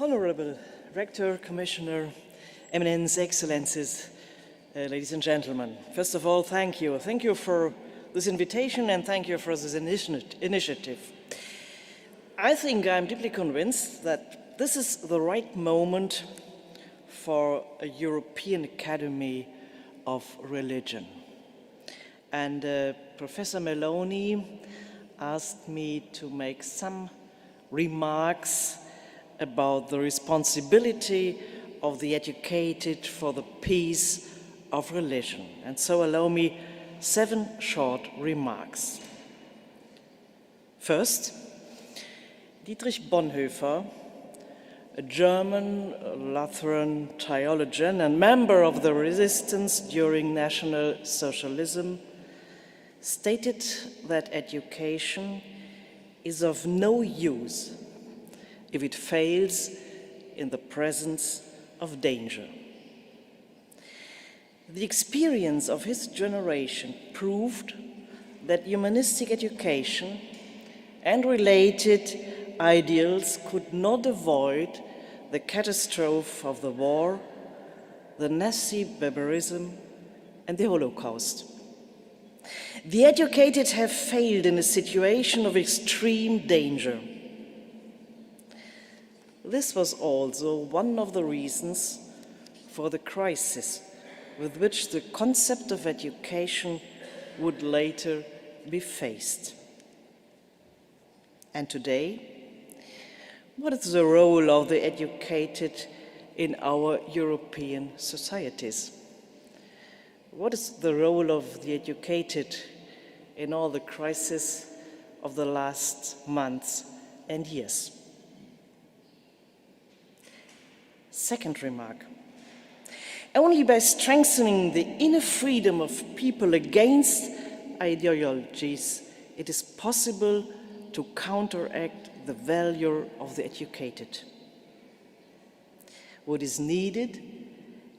Honorable Rector, Commissioner, Eminence, Excellencies, ladies and gentlemen, first of all, thank you. Thank you for this invitation and thank you for this initiative. I think I'm deeply convinced that this is the right moment for a European Academy of Religion. And Professor Meloni asked me to make some remarks about the responsibility of the educated for the peace of religion. And so allow me 7 short remarks. First, Dietrich Bonhoeffer, a German Lutheran theologian and member of the resistance during National Socialism, stated that education is of no use if it fails in the presence of danger. The experience of his generation proved that humanistic education and related ideals could not avoid the catastrophe of the war, the Nazi barbarism, and the Holocaust. The educated have failed in a situation of extreme danger. This was also one of the reasons for the crisis with which the concept of education would later be faced. And today, what is the role of the educated in our European societies? What is the role of the educated in all the crises of the last months and years? Second remark, only by strengthening the inner freedom of people against ideologies, it is possible to counteract the value of the educated. What is needed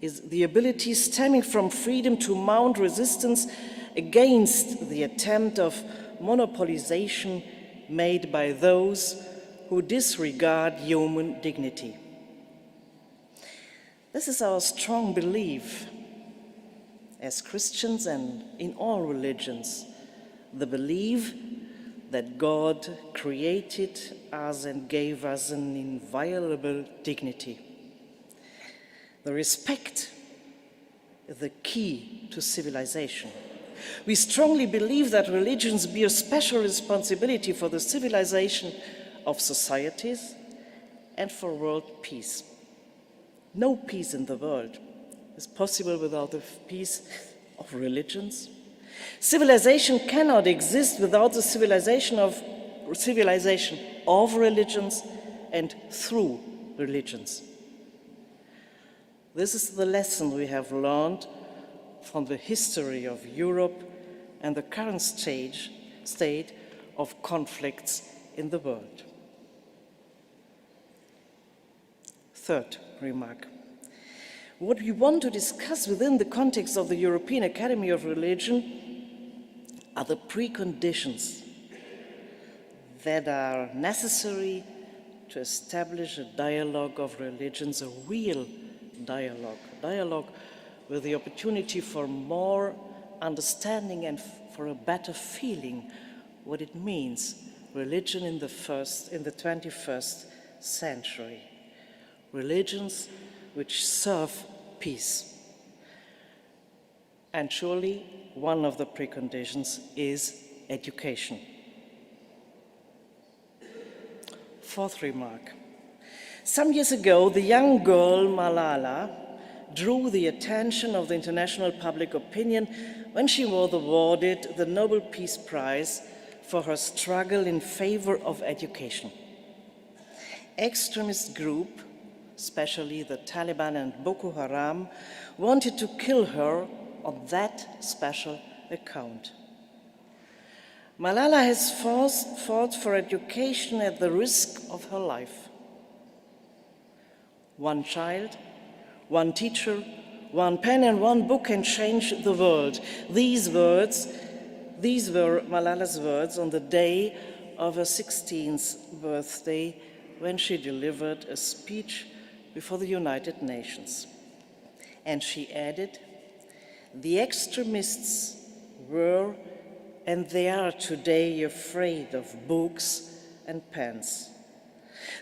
is the ability stemming from freedom to mount resistance against the attempt of monopolization made by those who disregard human dignity. This is our strong belief as Christians and in all religions, the belief that God created us and gave us an inviolable dignity. The respect is the key to civilization. We strongly believe that religions bear special responsibility for the civilization of societies and for world peace. No peace in the world is possible without the peace of religions. Civilization cannot exist without the civilization of religions and through religions. This is the lesson we have learned from the history of Europe and the current state of conflicts in the world. Third remark. What we want to discuss within the context of the European Academy of Religion are the preconditions that are necessary to establish a dialogue of religions, a real dialogue with the opportunity for more understanding and for a better feeling what it means, religion in the 21st century. Religions which serve peace. And surely one of the preconditions is education. Fourth remark. Some years ago, the young girl Malala drew the attention of the international public opinion when she was awarded the Nobel Peace Prize for her struggle in favor of education. Extremist groups, especially the Taliban and Boko Haram, wanted to kill her on that special account. Malala has fought for education at the risk of her life. One child, one teacher, one pen and one book can change the world. These were Malala's words on the day of her 16th birthday when she delivered a speech before the United Nations. And she added, "The extremists were and they are today afraid of books and pens.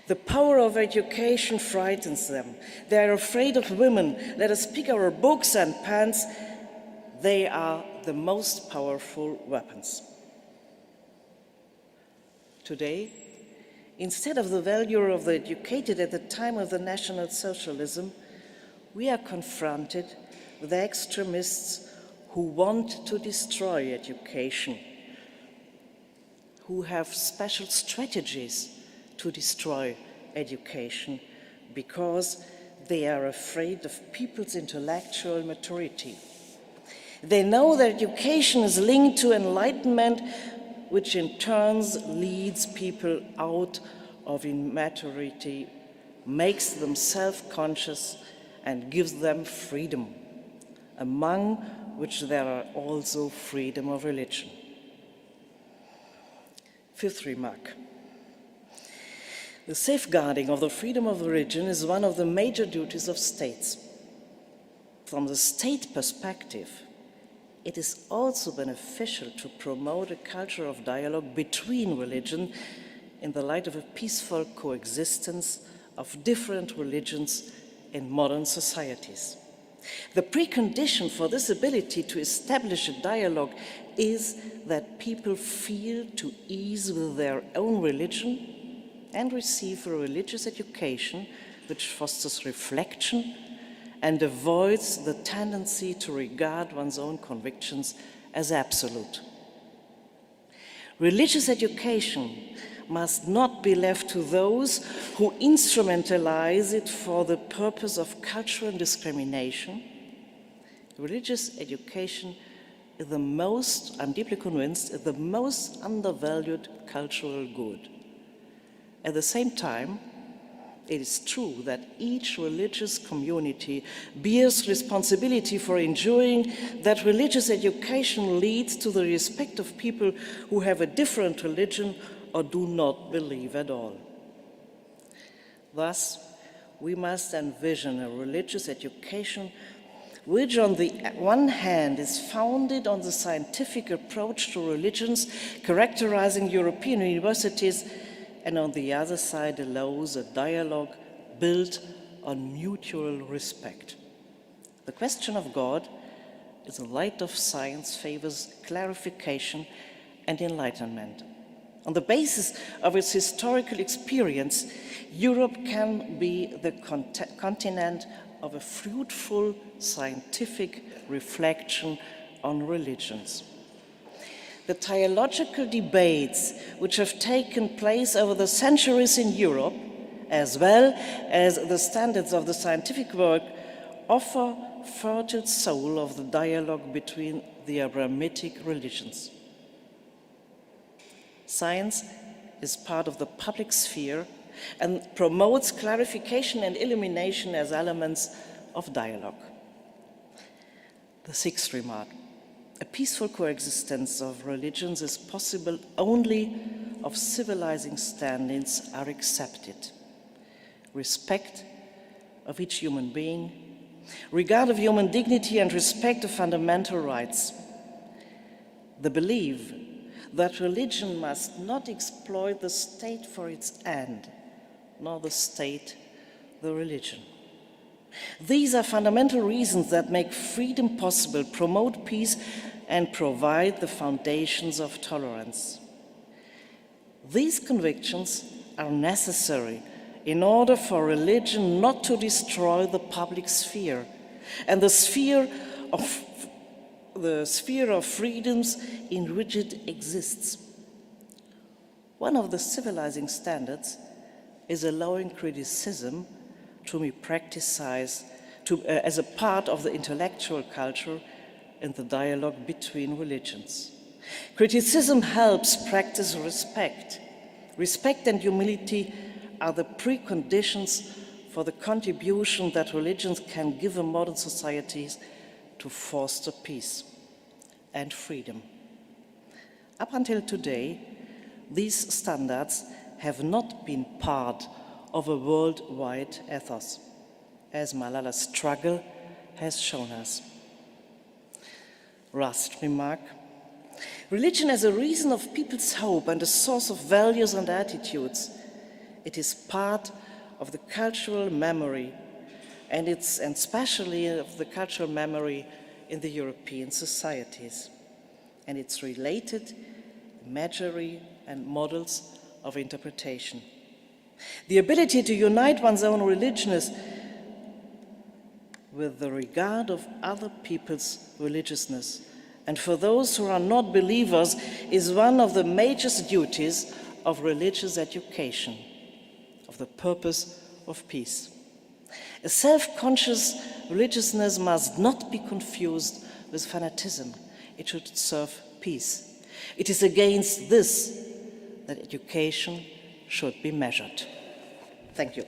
The power of education frightens them. They are afraid of women. Let us pick our books and pens. They are the most powerful weapons." Today, instead of the value of the educated at the time of the National Socialism, we are confronted with extremists who want to destroy education, who have special strategies to destroy education because they are afraid of people's intellectual maturity. They know that education is linked to enlightenment, which in turn leads people out of immaturity, makes them self-conscious, and gives them freedom, among which there are also freedom of religion. Fifth remark. The safeguarding of the freedom of religion is one of the major duties of states. From the state perspective, it is also beneficial to promote a culture of dialogue between religions in the light of a peaceful coexistence of different religions in modern societies. The precondition for this ability to establish a dialogue is that people feel at ease with their own religion and receive a religious education which fosters reflection and avoids the tendency to regard one's own convictions as absolute. Religious education must not be left to those who instrumentalize it for the purpose of cultural discrimination. Religious education is the most, I'm deeply convinced, is the most undervalued cultural good. At the same time, it is true that each religious community bears responsibility for ensuring that religious education leads to the respect of people who have a different religion or do not believe at all. Thus, we must envision a religious education which on the one hand is founded on the scientific approach to religions characterizing European universities, and on the other side allows a dialogue built on mutual respect. The question of God, in the light of science, favors clarification and enlightenment. On the basis of its historical experience, Europe can be the continent of a fruitful scientific reflection on religions. The theological debates which have taken place over the centuries in Europe, as well as the standards of the scientific work, offer fertile soil of the dialogue between the Abrahamic religions. Science is part of the public sphere and promotes clarification and illumination as elements of dialogue. The sixth remark. A peaceful coexistence of religions is possible only if civilizing standards are accepted. Respect of each human being, regard of human dignity and respect of fundamental rights. The belief that religion must not exploit the state for its end, nor the state the religion. These are fundamental reasons that make freedom possible, promote peace, and provide the foundations of tolerance. These convictions are necessary in order for religion not to destroy the public sphere and the sphere of freedoms in which it exists. One of the civilizing standards is allowing criticism to be practiced as a part of the intellectual culture in the dialogue between religions. Criticism helps practice respect. Respect and humility are the preconditions for the contribution that religions can give in modern societies to foster peace and freedom. Up until today, these standards have not been part of a worldwide ethos, as Malala's struggle has shown us. Last remark. Religion as a reason of people's hope and a source of values and attitudes. It is part of the cultural memory, and especially of the cultural memory in the European societies, and its related imagery and models of interpretation. The ability to unite one's own religiousness with the regard of other people's religiousness, and for those who are not believers, is one of the major duties of religious education, of the purpose of peace. A self-conscious religiousness must not be confused with fanaticism. It should serve peace. It is against this that education should be measured. Thank you.